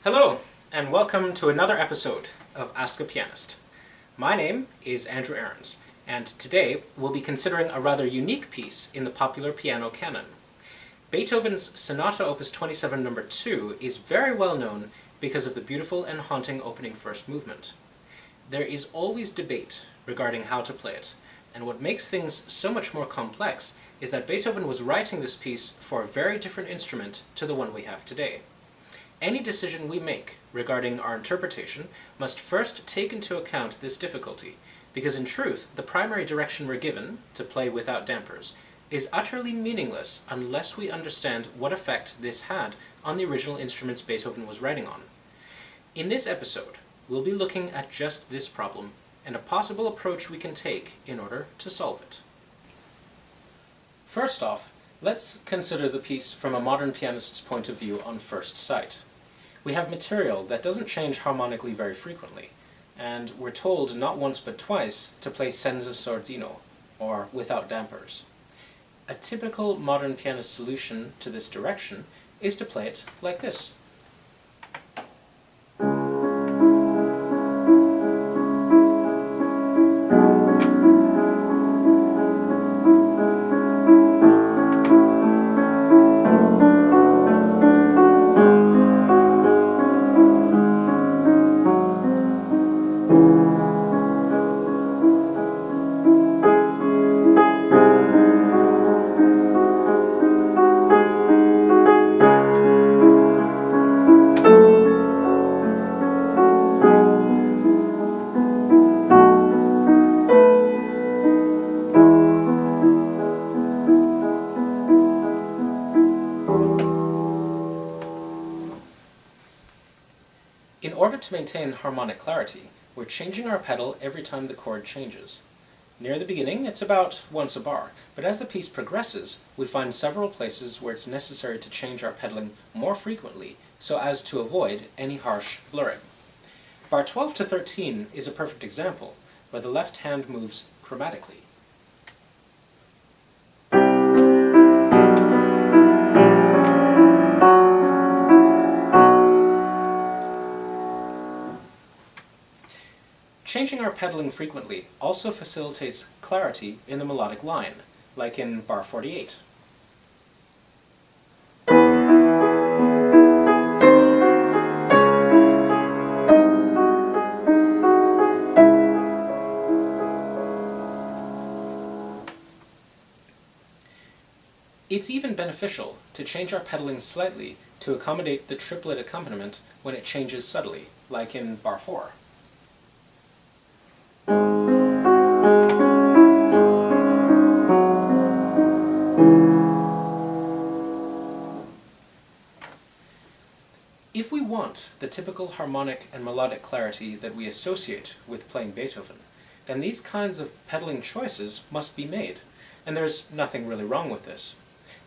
Hello, and welcome to another episode of Ask a Pianist. My name is Andrew Ahrens, and today we'll be considering a rather unique piece in the popular piano canon. Beethoven's Sonata Opus 27 No. 2 is very well known because of the beautiful and haunting opening first movement. There is always debate regarding how to play it, and what makes things so much more complex is that Beethoven was writing this piece for a very different instrument to the one we have today. Any decision we make regarding our interpretation must first take into account this difficulty, because in truth, the primary direction we're given, to play without dampers, is utterly meaningless unless we understand what effect this had on the original instruments Beethoven was writing on. In this episode, we'll be looking at just this problem and a possible approach we can take in order to solve it. First off, let's consider the piece from a modern pianist's point of view on first sight. We have material that doesn't change harmonically very frequently, and we're told not once but twice to play senza sordino, or without dampers. A typical modern pianist solution to this direction is to play it like this. In order to maintain harmonic clarity, we're changing our pedal every time the chord changes. Near the beginning, it's about once a bar, but as the piece progresses, we find several places where it's necessary to change our pedaling more frequently so as to avoid any harsh blurring. Bar 12 to 13 is a perfect example, where the left hand moves chromatically. Changing our pedaling frequently also facilitates clarity in the melodic line, like in bar 48. It's even beneficial to change our pedaling slightly to accommodate the triplet accompaniment when it changes subtly, like in bar 4. If we want the typical harmonic and melodic clarity that we associate with playing Beethoven, then these kinds of pedaling choices must be made, and there's nothing really wrong with this.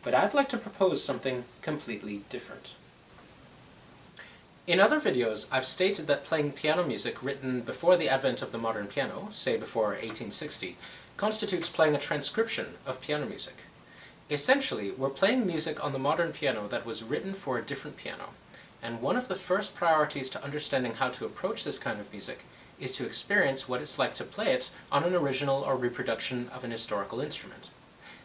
But I'd like to propose something completely different. In other videos, I've stated that playing piano music written before the advent of the modern piano, say before 1860, constitutes playing a transcription of piano music. Essentially, we're playing music on the modern piano that was written for a different piano, and one of the first priorities to understanding how to approach this kind of music is to experience what it's like to play it on an original or reproduction of an historical instrument.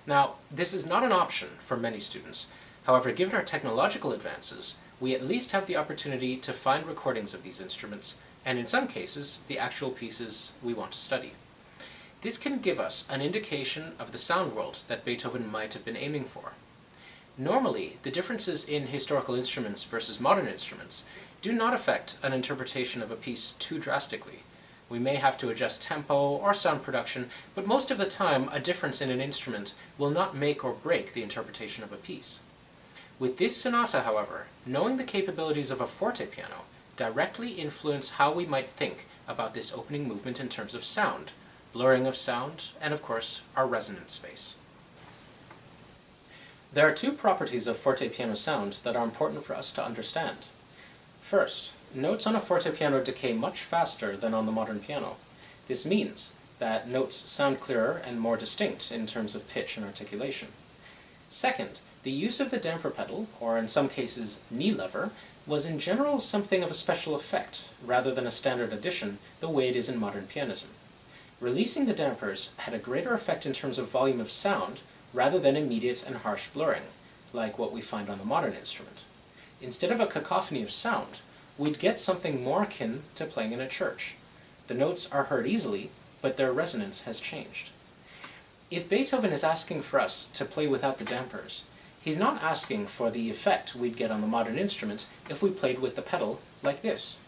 Now, this is not an option for many students. However, given our technological advances, we at least have the opportunity to find recordings of these instruments, and in some cases, the actual pieces we want to study. This can give us an indication of the sound world that Beethoven might have been aiming for. Normally, the differences in historical instruments versus modern instruments do not affect an interpretation of a piece too drastically. We may have to adjust tempo or sound production, but most of the time a difference in an instrument will not make or break the interpretation of a piece. With this sonata, however, knowing the capabilities of a forte piano directly influence how we might think about this opening movement in terms of sound, blurring of sound, and of course, our resonance space. There are two properties of forte piano sound that are important for us to understand. First, notes on a fortepiano decay much faster than on the modern piano. This means that notes sound clearer and more distinct in terms of pitch and articulation. Second, the use of the damper pedal, or in some cases knee lever, was in general something of a special effect, rather than a standard addition, the way it is in modern pianism. Releasing the dampers had a greater effect in terms of volume of sound, rather than immediate and harsh blurring, like what we find on the modern instrument. Instead of a cacophony of sound, we'd get something more akin to playing in a church. The notes are heard easily, but their resonance has changed. If Beethoven is asking for us to play without the dampers, he's not asking for the effect we'd get on the modern instrument if we played with the pedal like this.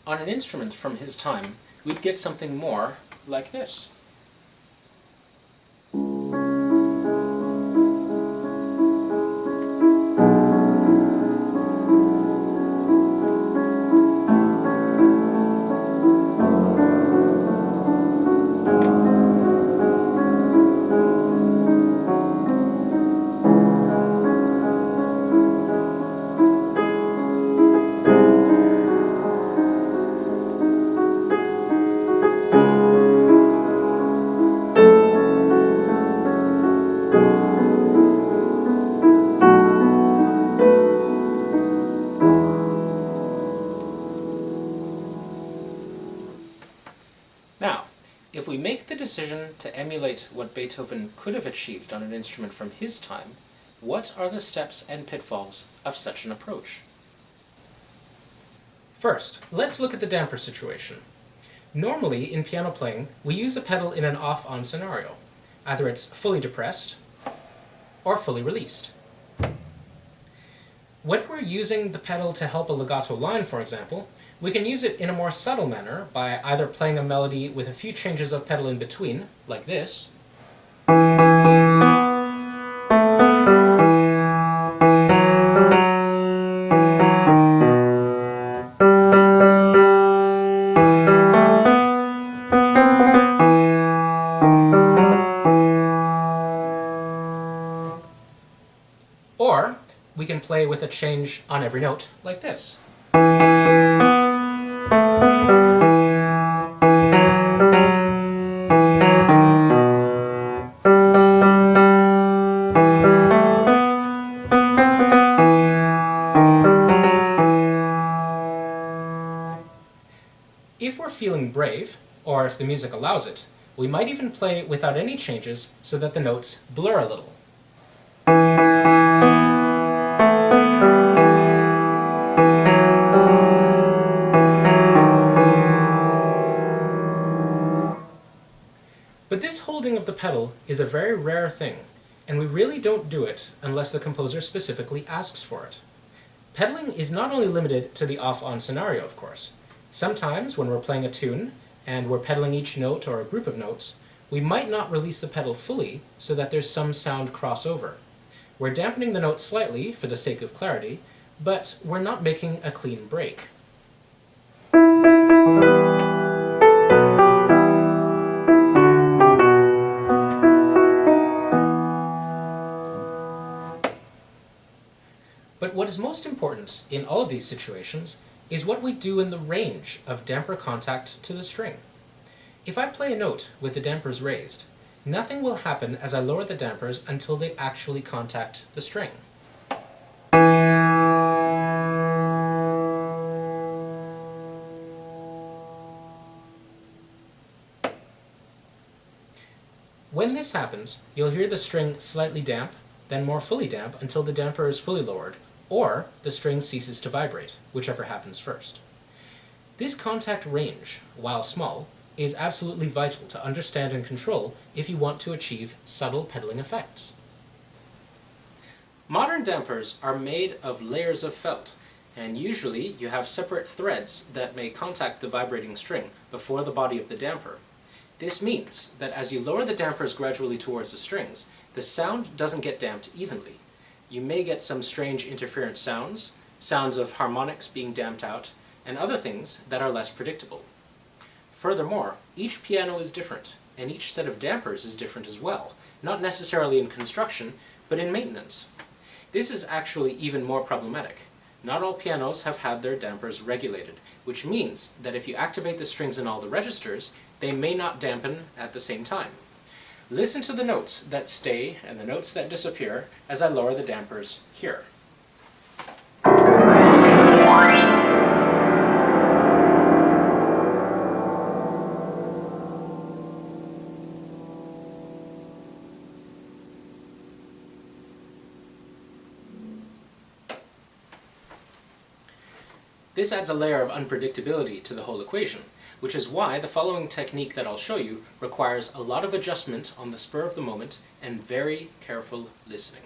On an instrument from his time, we'd get something more like this. Now, if we make the decision to emulate what Beethoven could have achieved on an instrument from his time, what are the steps and pitfalls of such an approach? First, let's look at the damper situation. Normally, in piano playing, we use a pedal in an off-on scenario. Either it's fully depressed or fully released. When we're using the pedal to help a legato line, for example, we can use it in a more subtle manner by either playing a melody with a few changes of pedal in between, like this, or we can play with a change on every note, like this. If we're feeling brave, or if the music allows it, we might even play without any changes so that the notes blur a little. But this holding of the pedal is a very rare thing, and we really don't do it unless the composer specifically asks for it. Pedaling is not only limited to the off-on scenario, of course. Sometimes, when we're playing a tune, and we're pedaling each note or a group of notes, we might not release the pedal fully so that there's some sound crossover. We're dampening the notes slightly for the sake of clarity, but we're not making a clean break. But what is most important in all of these situations is what we do in the range of damper contact to the string. If I play a note with the dampers raised, nothing will happen as I lower the dampers until they actually contact the string. When this happens, you'll hear the string slightly damp, then more fully damp until the damper is fully lowered, or the string ceases to vibrate, whichever happens first. This contact range, while small, is absolutely vital to understand and control if you want to achieve subtle pedaling effects. Modern dampers are made of layers of felt, and usually you have separate threads that may contact the vibrating string before the body of the damper. This means that as you lower the dampers gradually towards the strings, the sound doesn't get damped evenly. You may get some strange interferent sounds, sounds of harmonics being damped out, and other things that are less predictable. Furthermore, each piano is different, and each set of dampers is different as well, not necessarily in construction, but in maintenance. This is actually even more problematic. Not all pianos have had their dampers regulated, which means that if you activate the strings in all the registers, they may not dampen at the same time. Listen to the notes that stay and the notes that disappear as I lower the dampers here. This adds a layer of unpredictability to the whole equation, which is why the following technique that I'll show you requires a lot of adjustment on the spur of the moment and very careful listening.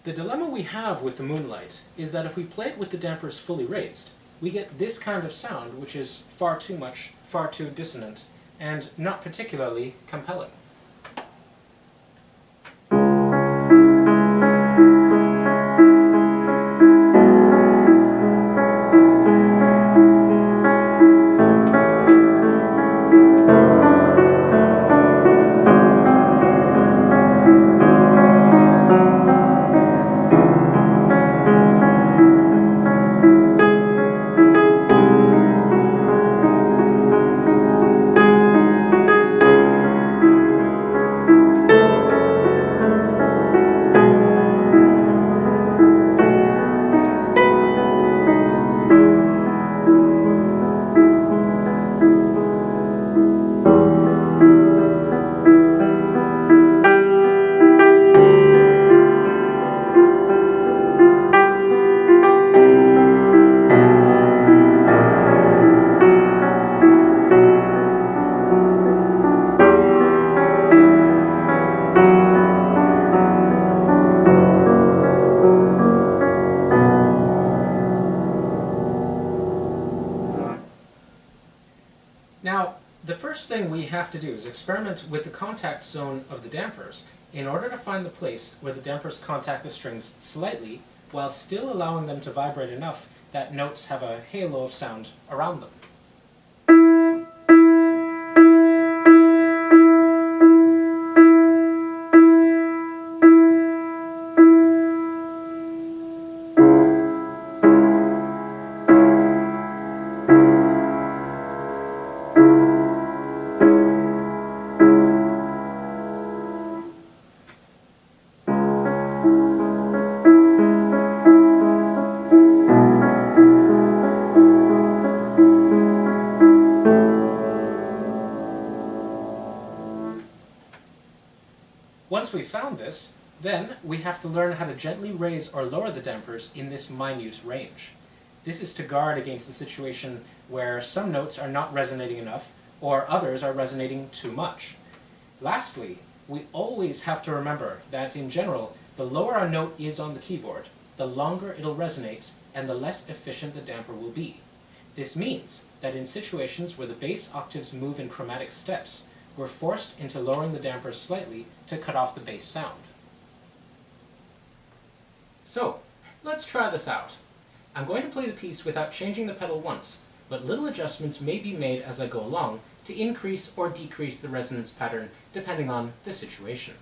The dilemma we have with the Moonlight is that if we play it with the dampers fully raised, we get this kind of sound which is far too much, far too dissonant, and not particularly compelling. Now, the first thing we have to do is experiment with the contact zone of the dampers in order to find the place where the dampers contact the strings slightly while still allowing them to vibrate enough that notes have a halo of sound around them. Once we've found this, then we have to learn how to gently raise or lower the dampers in this minute range. This is to guard against the situation where some notes are not resonating enough or others are resonating too much. Lastly, we always have to remember that in general, the lower a note is on the keyboard, the longer it'll resonate and the less efficient the damper will be. This means that in situations where the bass octaves move in chromatic steps, we're forced into lowering the dampers slightly to cut off the bass sound. So, let's try this out. I'm going to play the piece without changing the pedal once, but little adjustments may be made as I go along to increase or decrease the resonance pattern depending on the situation.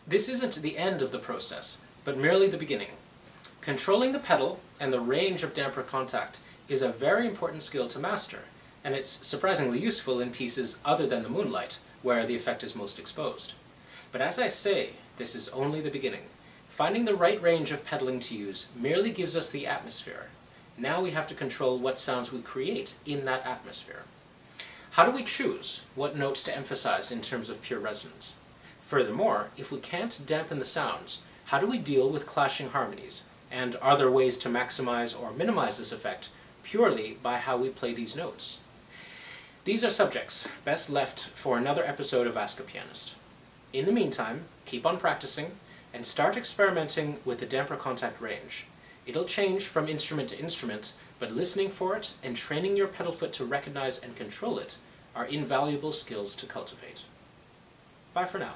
This isn't the end of the process, but merely the beginning. Controlling the pedal and the range of damper contact is a very important skill to master, and it's surprisingly useful in pieces other than the Moonlight, where the effect is most exposed. But as I say, this is only the beginning. Finding the right range of pedaling to use merely gives us the atmosphere. Now we have to control what sounds we create in that atmosphere. How do we choose what notes to emphasize in terms of pure resonance? Furthermore, if we can't dampen the sounds, how do we deal with clashing harmonies? And are there ways to maximize or minimize this effect purely by how we play these notes? These are subjects best left for another episode of Ask a Pianist. In the meantime, keep on practicing and start experimenting with the damper contact range. It'll change from instrument to instrument, but listening for it and training your pedal foot to recognize and control it are invaluable skills to cultivate. Bye for now.